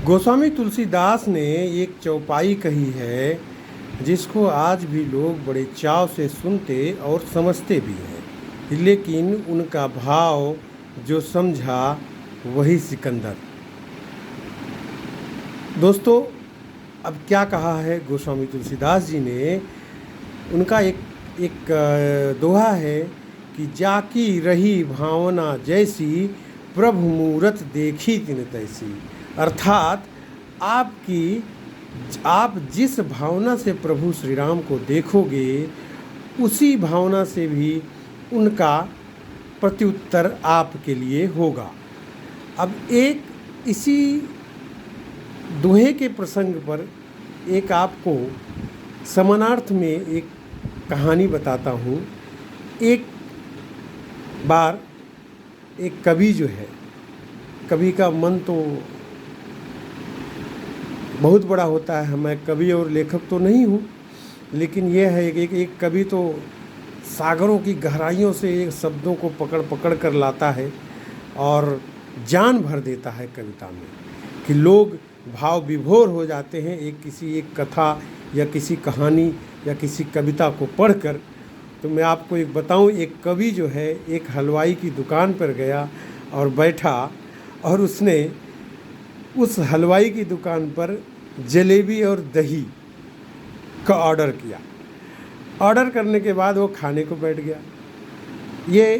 गोस्वामी तुलसीदास ने एक चौपाई कही है जिसको आज भी लोग बड़े चाव से सुनते और समझते भी हैं, लेकिन उनका भाव जो समझा वही सिकंदर। दोस्तों, अब क्या कहा है गोस्वामी तुलसीदास जी ने। उनका एक दोहा है कि जाकी रही भावना जैसी, प्रभु मूरत देखी तिन तैसी। अर्थात आप जिस भावना से प्रभु श्री राम को देखोगे, उसी भावना से भी उनका प्रत्युत्तर आपके लिए होगा। अब एक इसी दोहे के प्रसंग पर एक आपको समानार्थ में एक कहानी बताता हूँ। एक बार एक कवि जो है, कवि का मन तो बहुत बड़ा होता है। मैं कवि और लेखक तो नहीं हूँ, लेकिन यह है कि एक कवि तो सागरों की गहराइयों से एक शब्दों को पकड़ पकड़ कर लाता है और जान भर देता है कविता में, कि लोग भाव विभोर हो जाते हैं एक कथा या किसी कहानी या किसी कविता को पढ़कर। तो मैं आपको एक बताऊं, एक कवि जो है एक हलवाई की दुकान पर गया और बैठा और उसने उस हलवाई की दुकान पर जलेबी और दही का ऑर्डर किया। ऑर्डर करने के बाद वो खाने को बैठ गया। ये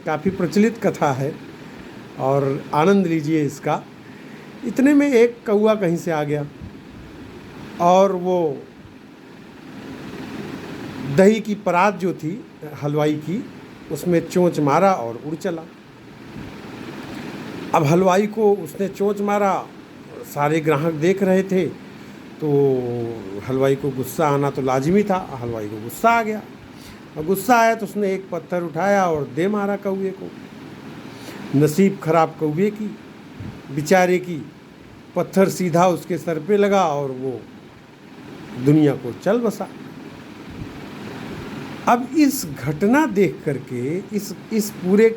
काफ़ी प्रचलित कथा है और आनंद लीजिए इसका। इतने में एक कौवा कहीं से आ गया और वो दही की परात जो थी हलवाई की, उसमें चोंच मारा और उड़ चला। अब हलवाई को उसने चोंच मारा, सारे ग्राहक देख रहे थे, तो हलवाई को गुस्सा आना तो लाजमी था। हलवाई को गुस्सा आ गया और गुस्सा आया तो उसने एक पत्थर उठाया और दे मारा कौवे को। नसीब खराब कौवे की, बेचारे की, पत्थर सीधा उसके सर पे लगा और वो दुनिया को चल बसा। अब इस घटना देख करके, इस पूरे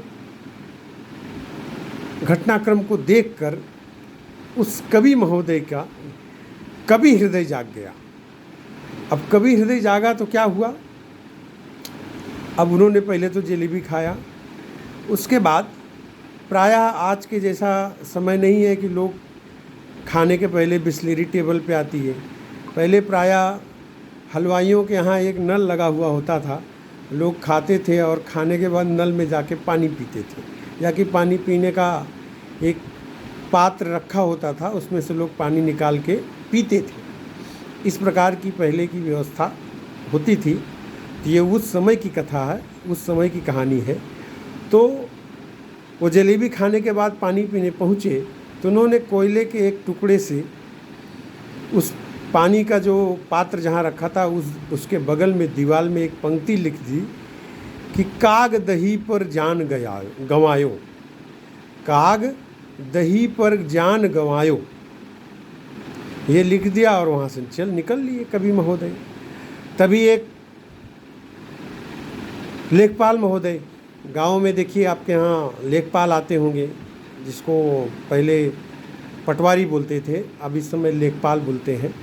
घटनाक्रम को देखकर उस कवि महोदय का कवि हृदय जाग गया। अब कवि हृदय जागा तो क्या हुआ, अब उन्होंने पहले तो जलेबी खाया। उसके बाद प्रायः आज के जैसा समय नहीं है कि लोग खाने के पहले बिस्लेरी टेबल पे आती है। पहले प्रायः हलवाइयों के यहाँ एक नल लगा हुआ होता था, लोग खाते थे और खाने के बाद नल में जाके पानी पीते थे, या कि पानी पीने का एक पात्र रखा होता था, उसमें से लोग पानी निकाल के पीते थे। इस प्रकार की पहले की व्यवस्था होती थी। ये उस समय की कथा है, उस समय की कहानी है। तो वो जलेबी खाने के बाद पानी पीने पहुँचे तो उन्होंने कोयले के एक टुकड़े से उस पानी का जो पात्र जहाँ रखा था उसके बगल में दीवार में एक पंक्ति लिख दी कि काग दही पर जान गंवायो, काग दही पर जान गंवायो। ये लिख दिया और वहाँ से निकल लिए कवि महोदय। तभी एक लेखपाल महोदय, गांव में देखिए आपके यहाँ लेखपाल आते होंगे, जिसको पहले पटवारी बोलते थे, अब इस समय लेखपाल बोलते हैं।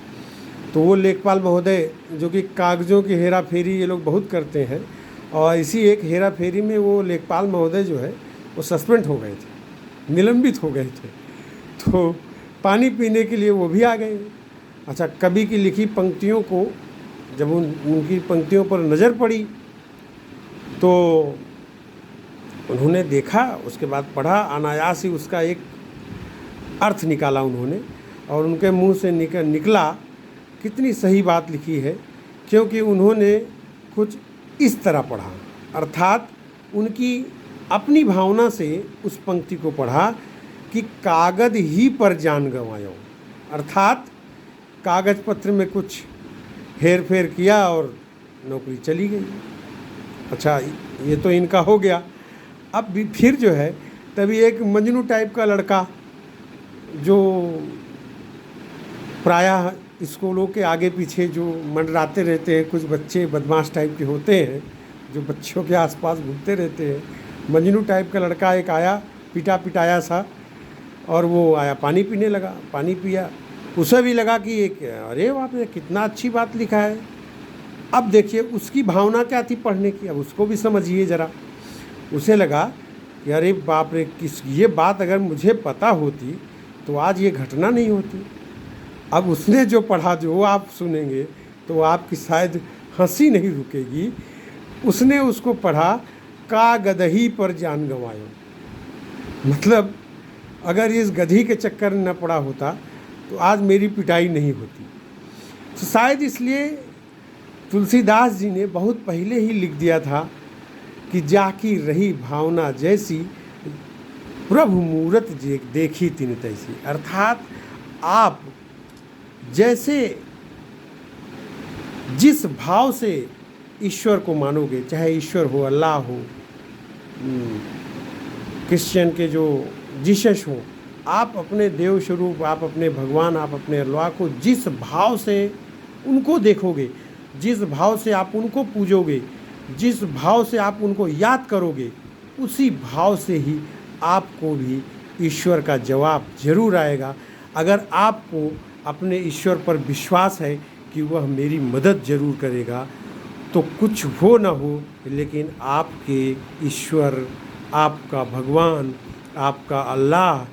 तो वो लेखपाल महोदय जो कि कागज़ों की हेरा फेरी ये लोग बहुत करते हैं, और इसी एक हेरा फेरी में वो लेखपाल महोदय जो है वो सस्पेंड हो गए थे, निलंबित हो गए थे। तो पानी पीने के लिए वो भी आ गए। अच्छा, कवि की लिखी पंक्तियों को जब उनकी पंक्तियों पर नज़र पड़ी तो उन्होंने देखा, उसके बाद पढ़ा, अनायास ही उसका एक अर्थ निकाला उन्होंने, और उनके मुंह से निकला कितनी सही बात लिखी है, क्योंकि उन्होंने कुछ इस तरह पढ़ा। अर्थात उनकी अपनी भावना से उस पंक्ति को पढ़ा कि कागज ही पर जान गंवायो। अर्थात कागज पत्र में कुछ हेर फेर किया और नौकरी चली गई। अच्छा, ये तो इनका हो गया। अब भी फिर जो है, तभी एक मजनू टाइप का लड़का जो प्रायः स्कूलों के आगे पीछे जो मंडराते रहते हैं, कुछ बच्चे बदमाश टाइप के होते हैं जो बच्चों के आसपास घूमते रहते हैं, मजनू टाइप का लड़का एक आया, पिटा पिटाया सा, और वो आया पानी पीने लगा, पानी पिया, उसे भी लगा कि एक अरे बाप रे कितना अच्छी बात लिखा है। अब देखिए उसकी भावना क्या थी पढ़ने की, अब उसको भी समझिए ज़रा। उसे लगा कि अरे बाप रे ये बात अगर मुझे पता होती तो आज ये घटना नहीं होती। अब उसने जो पढ़ा, जो आप सुनेंगे तो आपकी शायद हंसी नहीं रुकेगी। उसने उसको पढ़ा, का गदही पर जान गंवायो। मतलब अगर इस गधी के चक्कर में न पड़ा होता तो आज मेरी पिटाई नहीं होती। तो शायद इसलिए तुलसीदास जी ने बहुत पहले ही लिख दिया था कि जाकी रही भावना जैसी, प्रभु मूरत देखी तिन तैसी। अर्थात आप जैसे जिस भाव से ईश्वर को मानोगे, चाहे ईश्वर हो, अल्लाह हो, क्रिश्चियन के जो जीसस हो, आप अपने देव स्वरूप, आप अपने भगवान, आप अपने अल्लाह को जिस भाव से उनको देखोगे, जिस भाव से आप उनको पूजोगे, जिस भाव से आप उनको याद करोगे, उसी भाव से ही आपको भी ईश्वर का जवाब जरूर आएगा। अगर आपको अपने ईश्वर पर विश्वास है कि वह मेरी मदद जरूर करेगा, तो कुछ हो ना हो, लेकिन आपके ईश्वर, आपका भगवान, आपका अल्लाह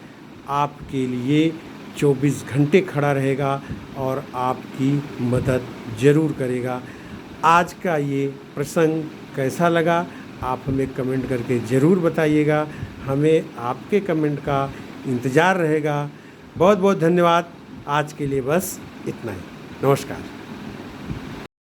आपके लिए 24 घंटे खड़ा रहेगा और आपकी मदद ज़रूर करेगा। आज का ये प्रसंग कैसा लगा आप हमें कमेंट करके ज़रूर बताइएगा। हमें आपके कमेंट का इंतज़ार रहेगा। बहुत बहुत धन्यवाद। आज के लिए बस इतना ही। नमस्कार।